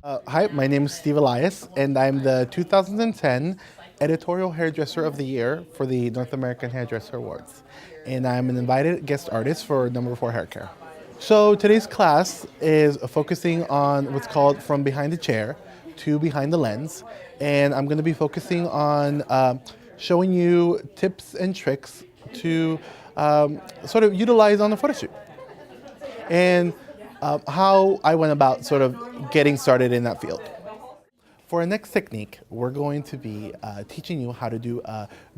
Hi, my name is Steve Elias, and I'm the 2010 Editorial Hairdresser of the Year for the North American Hairdresser Awards. And I'm an invited guest artist for number 4 hair care. So today's class is focusing on what's called from behind the chair to behind the lens. And I'm going to be focusing on showing you tips and tricks to sort of utilize on a photo shoot. And how I went about sort of getting started in that field. For our next technique, we're going to be teaching you how to do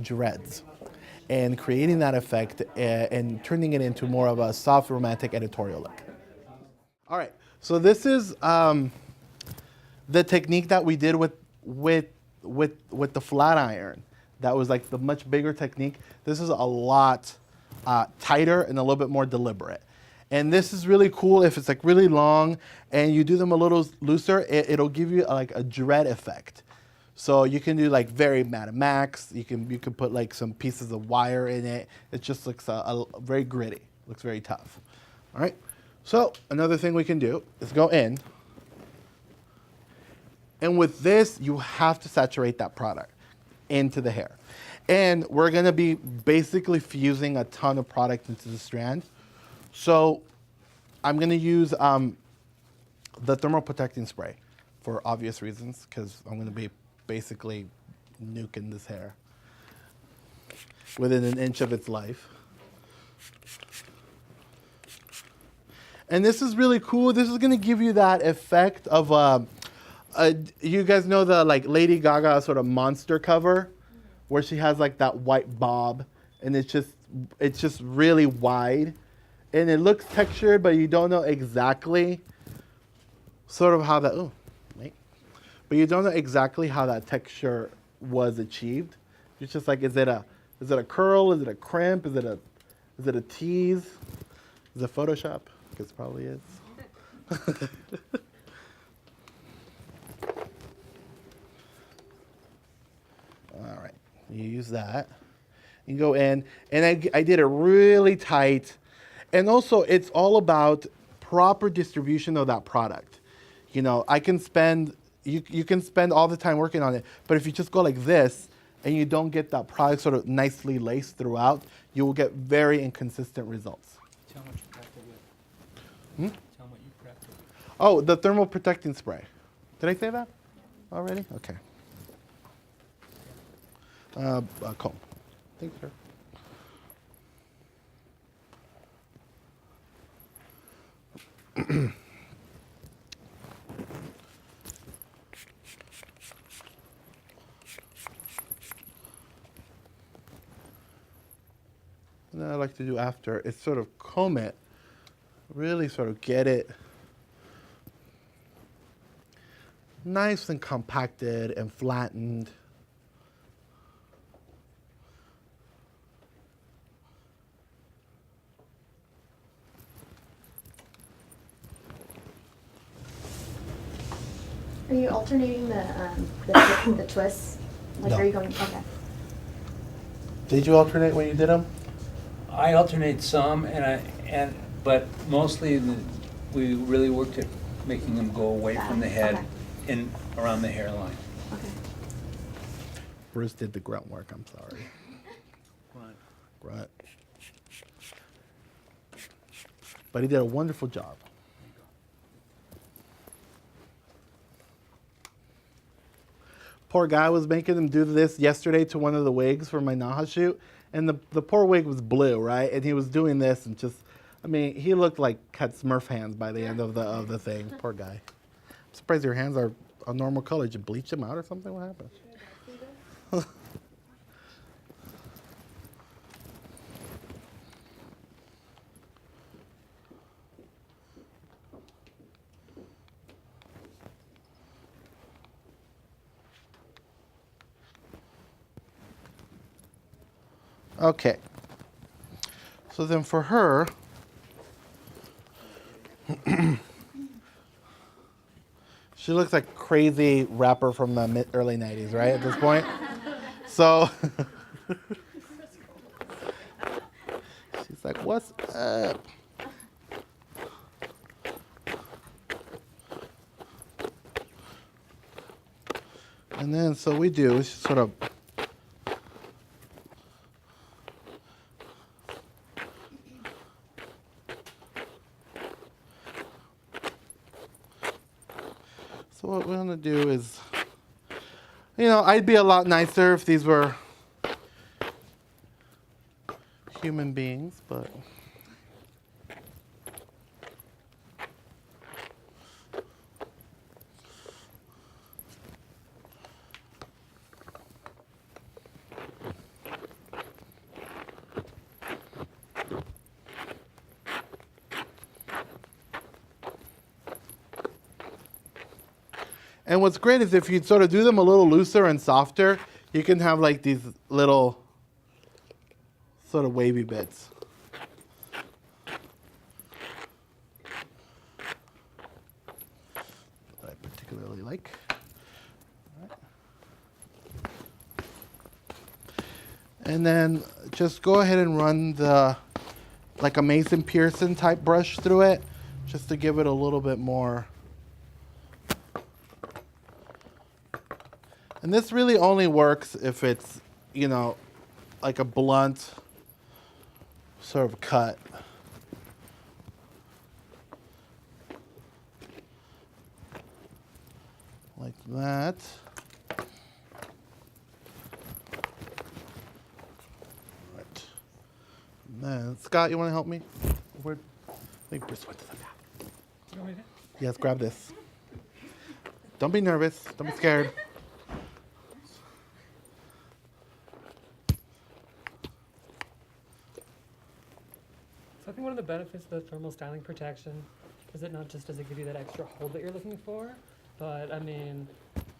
dreads and creating that effect and turning it into more of a soft, romantic editorial look. All right, so this is the technique that we did with the flat iron. That was like the much bigger technique. This is a lot tighter and a little bit more deliberate. And this is really cool if it's like really long and you do them a little looser, it'll give you like a dread effect. So you can do like very Mad Max, you can put like some pieces of wire in it. It just looks very gritty, looks very tough. All right, so another thing we can do is go in. And with this, you have to saturate that product into the hair. And we're gonna be basically fusing a ton of product into the strand. So I'm going to use the thermal protecting spray for obvious reasons, because I'm going to be basically nuking this hair within an inch of its life. And this is really cool. This is going to give you that effect of, you guys know the like Lady Gaga sort of monster cover where she has like that white bob and it's just really wide. And it looks textured, but you don't know exactly sort of how that, but you don't know exactly how that texture was achieved. It's just like, is it a curl? Is it a crimp? Is it a tease? Is it Photoshop? Because it probably is. All right, you use that. You go in, and I did it really tight. And also, it's all about proper distribution of that product. You know, you can spend all the time working on it, but if you just go like this and you don't get that product sort of nicely laced throughout, you will get very inconsistent results. Tell them what you prepped it with. Tell them what you prepped it with. Oh, the thermal protecting spray. Did I say that already? Okay. Comb. Thanks, sir. And then I like to do after is sort of comb it, really sort of get it nice and compacted and flattened. Are you alternating the twists? Like, No. are you going? Okay. Did you alternate when you did them? I alternate some, but mostly we really worked at making them go away from the head Okay. and around the hairline. Okay. Bruce did the grunt work, I'm sorry. What? Grunt. But he did a wonderful job. Poor guy was making him do this yesterday to one of the wigs for my Naha shoot, and the poor wig was blue, right? And he was doing this and just, I mean, he looked like had Smurf hands by the end of the thing. Poor guy. I'm surprised your hands are a normal color. Did you bleach them out or something? What happened? Okay. So then for her, she looks like crazy rapper from the early 90s, right, at this point? So she's like, what's up? And then so we do is sort of so what we're gonna do is, I'd be a lot nicer if these were human beings, but and what's great is if you sort of do them a little looser and softer, you can have like these little sort of wavy bits. That I particularly like. All right. And then just go ahead and run like a Mason Pearson type brush through it, just to give it a little bit more. And this really only works if it's, like a blunt sort of cut. Like that. Right. And then, Scott, you want to help me? Where? I think Bruce went to the back. Yes, grab this. Don't be nervous. Don't be scared. So I think one of the benefits of the thermal styling protection is that not just does it give you that extra hold that you're looking for, but I mean,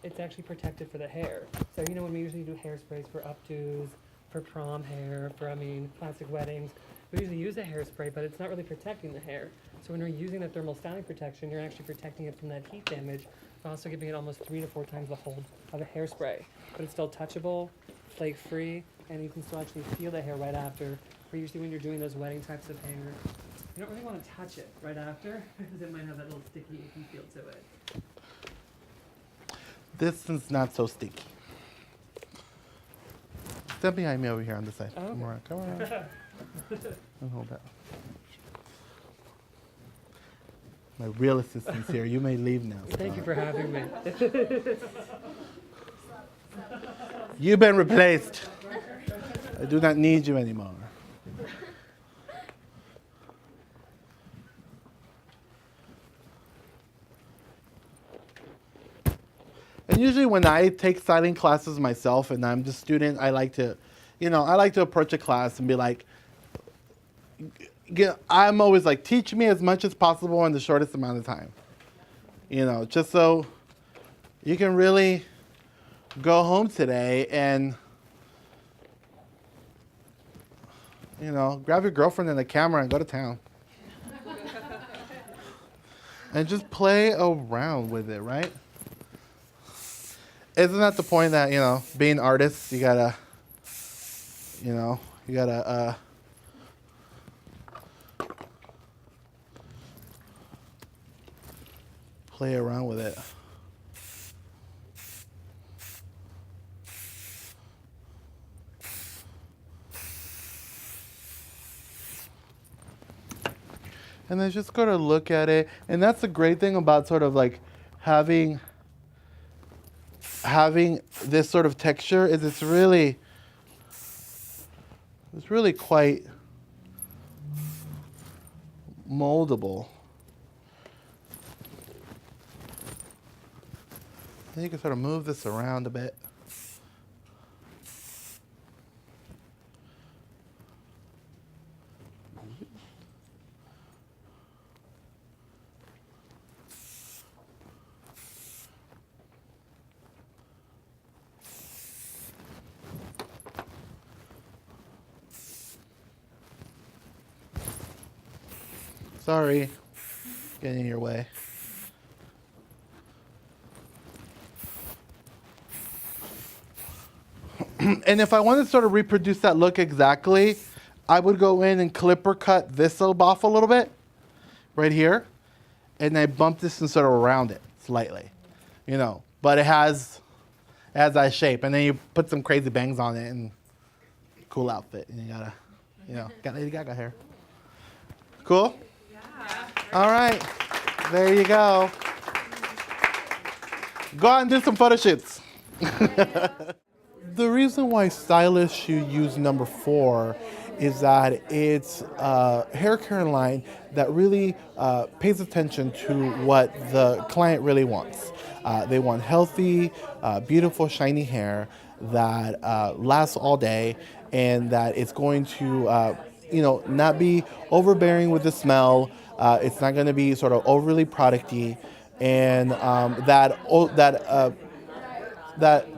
it's actually protected for the hair. So when we usually do hairsprays for updos, for prom hair, for plastic weddings, we usually use a hairspray, but it's not really protecting the hair. So when you're using the thermal styling protection, you're actually protecting it from that heat damage, but also giving it almost 3 to 4 times the hold of a hairspray. But it's still touchable, flake-free, and you can still actually feel the hair right after. Where usually when you're doing those wedding types of hair, you don't really want to touch it right after because it might have that little sticky, icky feel to it. This is not so sticky. Step behind me over here on this side. Oh, okay. Come around. Come around. And hold that. My real assistant's here. You may leave now. Thank you for having me. You've been replaced. I do not need you anymore. And usually when I take styling classes myself and I'm the student, I like to approach a class and be like, I'm always like, teach me as much as possible in the shortest amount of time. Just so you can really go home today and, grab your girlfriend and a camera and go to town. And just play around with it, right? Isn't that the point that, being artists, you gotta play around with it. And then just go to look at it. And that's the great thing about sort of like having this sort of texture is it's really quite moldable. Then you can sort of move this around a bit. Sorry, getting in your way. And if I wanted to sort of reproduce that look exactly, I would go in and clipper cut this off a little bit, right here, and I bump this and sort of around it slightly, But it has It has that shape, and then you put some crazy bangs on it, and cool outfit. And you gotta, got Lady Gaga hair. Cool? Yeah. All right. There you go. Go out and do some photo shoots. The reason why stylists should use number 4 is that it's a hair care line that really pays attention to what the client really wants. They want healthy, beautiful, shiny hair that lasts all day, and that it's going to, not be overbearing with the smell. It's not going to be sort of overly producty, and that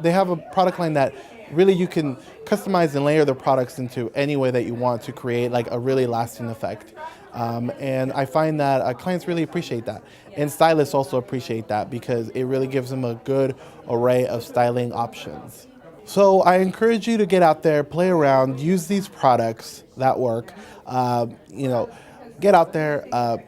they have a product line that really you can customize and layer the products into any way that you want to create like a really lasting effect. And I find that clients really appreciate that. And stylists also appreciate that because it really gives them a good array of styling options. So I encourage you to get out there, play around, use these products that work. Get out there,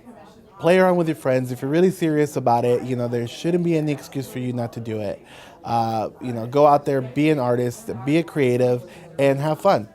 play around with your friends. If you're really serious about it, there shouldn't be any excuse for you not to do it. Go out there, be an artist, be a creative, and have fun.